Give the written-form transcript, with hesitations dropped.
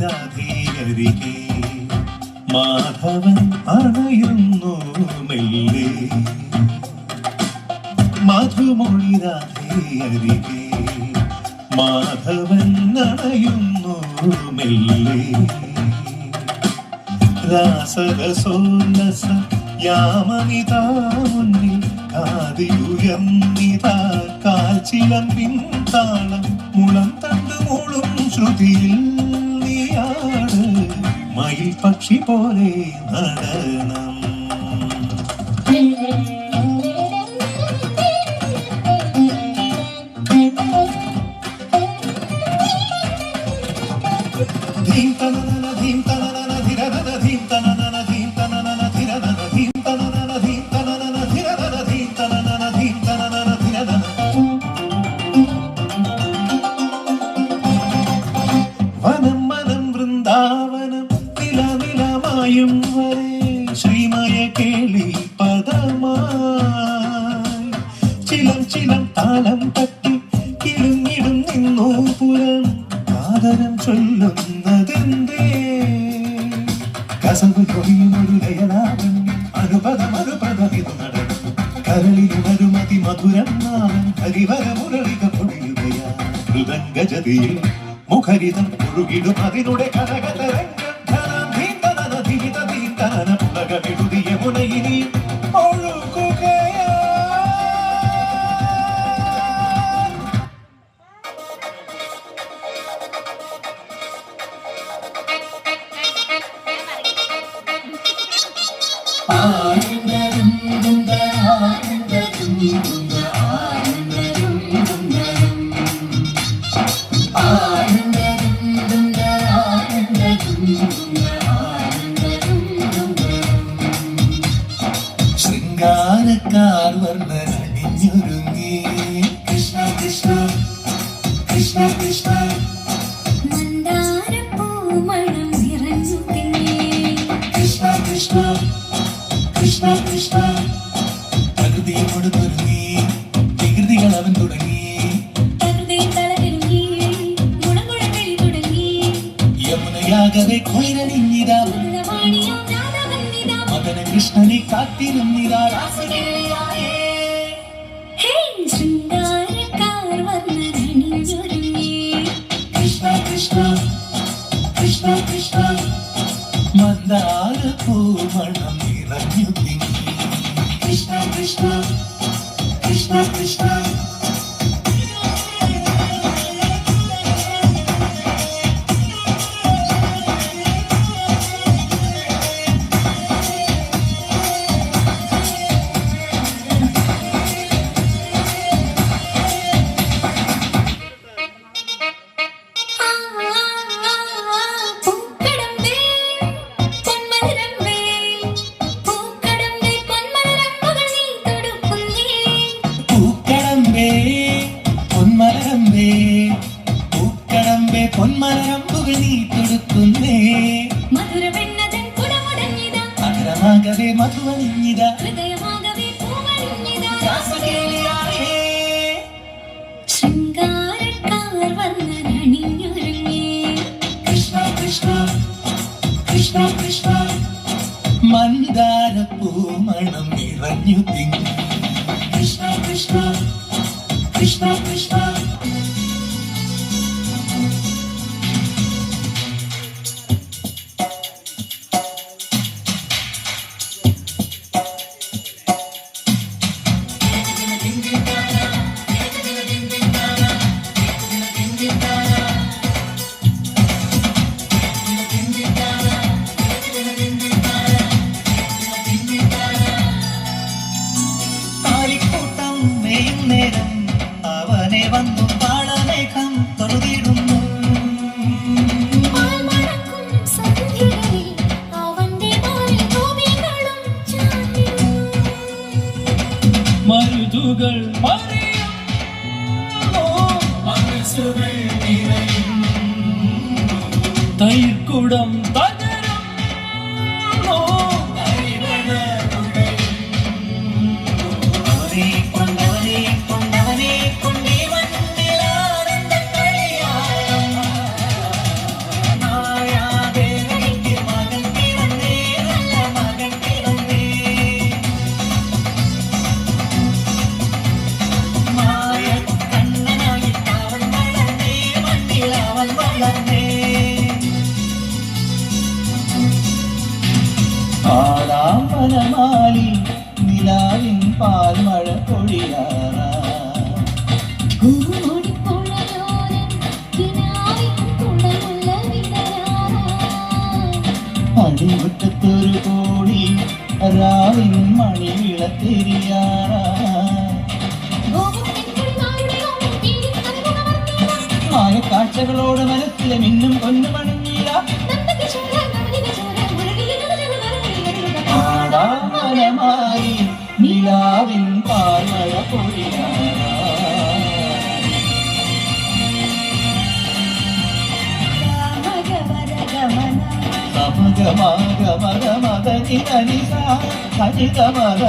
മധുമൊഴിരാധീകരികെ മാധവൻ അണയുന്നു മെല്ലെ. മധുമൊഴിരാധീകരികെ മാധവൻ അണയുന്നു മെല്ലെ. രാസരസോല്ലസ യാമനിതാ മുന്നിൽ കാതിയുയർന്നിതാ കാൽച്ചിലമ്പിൻ താളം മുളം തണ്ടു മൂളും ശ്രുതിയിൽ നീയാട് മയിൽ പക്ഷി പോലെ നടനം. ധീം തനനന ധീം തനനന ധിരനന ധീം തനനന ധീം തനനന ധിരനന ധീം തനനന ധീം തനനന ധിരനന ധീം തനനന ധീം തനനന ധിരനന. വനം വനം വൃന്ദാവനം നിലനിലമായും വരെ ശ്രീമയ കേളി പദമായി ചിലം ചിലം താളം തട്ടി കിളുങ്ങിടും നിന്നു പുരം ആദരം ചൊല്ലുന്നതെന്തേ. കസവ് കൊടിയുമൊരു ലയലാവണ്യം അനുപദമനുപദമിതു നടനം കരളിലുണരുമതി മധുരം നാമം ഹരിവര മുരളിക പൊടിയുകയാ മൃദംഗജതിയിൽ മുഖരിതം ഒഴുകിടും അതിനുടെ കനകതരംഗം ധനം ധീന്തനന ധീത ധീന്തനന പുളകമെഴുതിയ മുനയിനി ഒഴുകുകയാ. ശൃംഗാരക്കാർ വർണ്ണനണിഞ്ഞൊരുങ്ങി കൃഷ്ണ കൃഷ്ണ കൃഷ്ണ കൃഷ്ണ. മന്ദാരപ്പൂമണം നിറഞ്ഞു തിങ്ങി കൃഷ്ണ കൃഷ്ണ കൃഷ്ണ കൃഷ്ണ. പ്രകൃതിയോട് പൊരുങ്ങി വികൃതികൾ അവൻ തുടങ്ങി യമുനയാകവെ കൊയിരണിഞ്ഞിതാ മദന കൃഷ്ണനെ കാത്തിരുന്നിതാ രാസകേളിയായേ. ശൃംഗാരക്കാർ വർണ്ണനണിഞ്ഞൊരുങ്ങി കൃഷ്ണ കൃഷ്ണ കൃഷ്ണ കൃഷ്ണ. മന്ദാരപ്പൂമണം നിറഞ്ഞു തിങ്ങി കൃഷ്ണ കൃഷ്ണ കൃഷ്ണ കൃഷ്ണ. പൂക്കടമ്പേ പൊന്മലരമ്പുകൾ നീ തൊടുക്കുന്നേ. മധുരമാകവേ മധുവണിഞ്ഞിതാ രാസകേളിയായേ. ശൃംഗാരക്കാർ വർണ്ണനണിഞ്ഞൊരുങ്ങി കൃഷ്ണ കൃഷ്ണ കൃഷ്ണ കൃഷ്ണ. മന്ദാരപ്പൂമണം നിറഞ്ഞു തിങ്ങി കൃഷ്ണ കൃഷ്ണ കൃഷ്ണ കൃഷ്ണ. വനമാലി നിലാവിൻ പാൽമഴ പൊഴിയാറാ കൂടിപ്പുഴയോരം കിനാവിൻ കുടമുള്ള വിടരാറായി. അടിമുറ്റത്തൊരു കോടി രാവിൻ മണിവിളത്തെരിയാറാ മായ കാഴ്ചകളോട് മനസ്സിലെ മിന്നും പൊന്നുമണിഞ്ഞീല ആടാമനമായി നിലാവിൻ പാൽമഴ പൊഴിയാറാ സമഗമഗമഗമഗ നിധനിസ സനിതമഗ